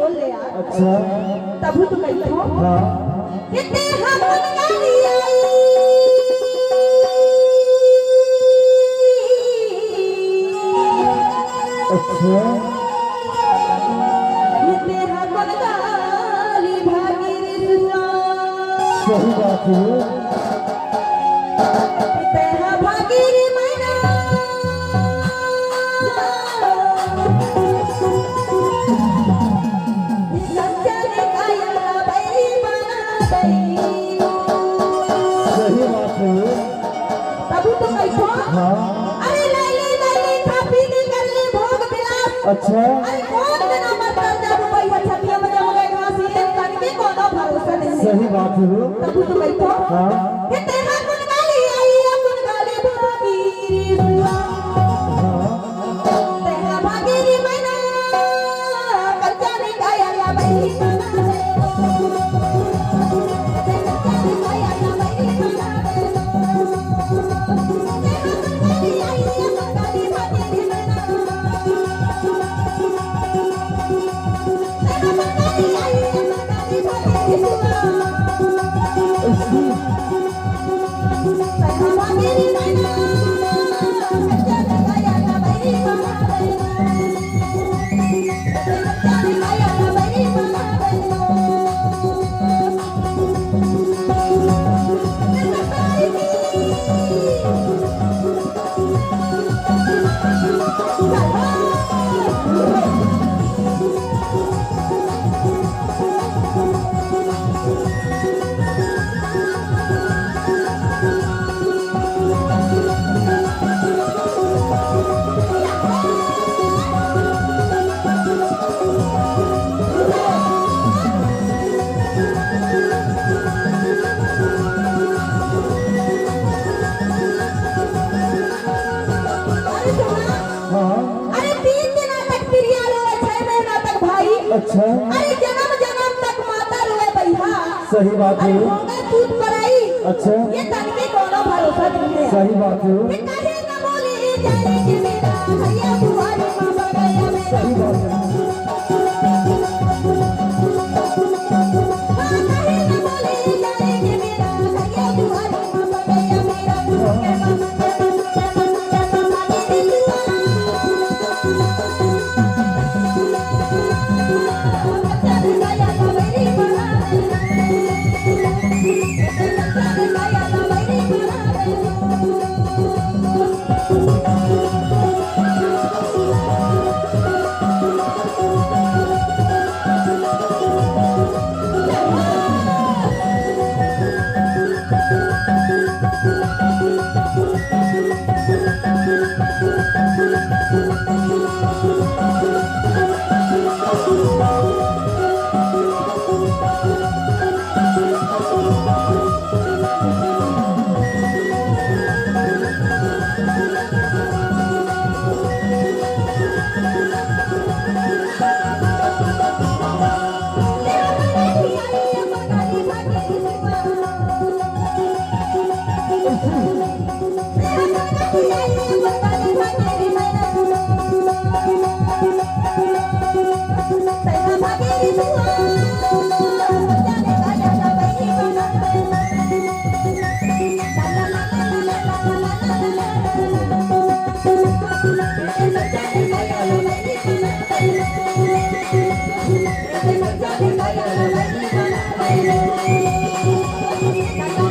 बोल ले यार। अच्छा तब तो कही हो हाँ कितने हम गाली आई अच्छा कितने हम गाली भागी रिश्ता सही बात है कितने हम भागी रे मैना सच्चे काया भाई बना दई सही बात है तब तो कही हो हाँ अरे लैली लैली खा पी ली कर ली भोग विलास अच्छा अरे कौन बिना मतलब जब पैसा छतिया में जब गए घासी एक करके कोनो भरोसा नहीं सही बात है तब तो कही हो हाँ कि तेरा गुण गाली आई गुण गाली भागी हुआ तेरा भागी री मैना कच्चा नहीं खाया या बही बना दे कच्चा नहीं खाया या बही बना दे अच्छा अरे जन्म जन्म तक माता रोए भैया सही बात है दूध पराई अच्छा ये तनके कोनो भरोसा नहीं है सही बात है कि कहे न बोले जाने कि मेरा भैया तुम्हारी मां मर गया मैं सही बात है कहे न बोले जाने कि मेरा भैया तुम्हारी मां मर गया मेरा Thank you.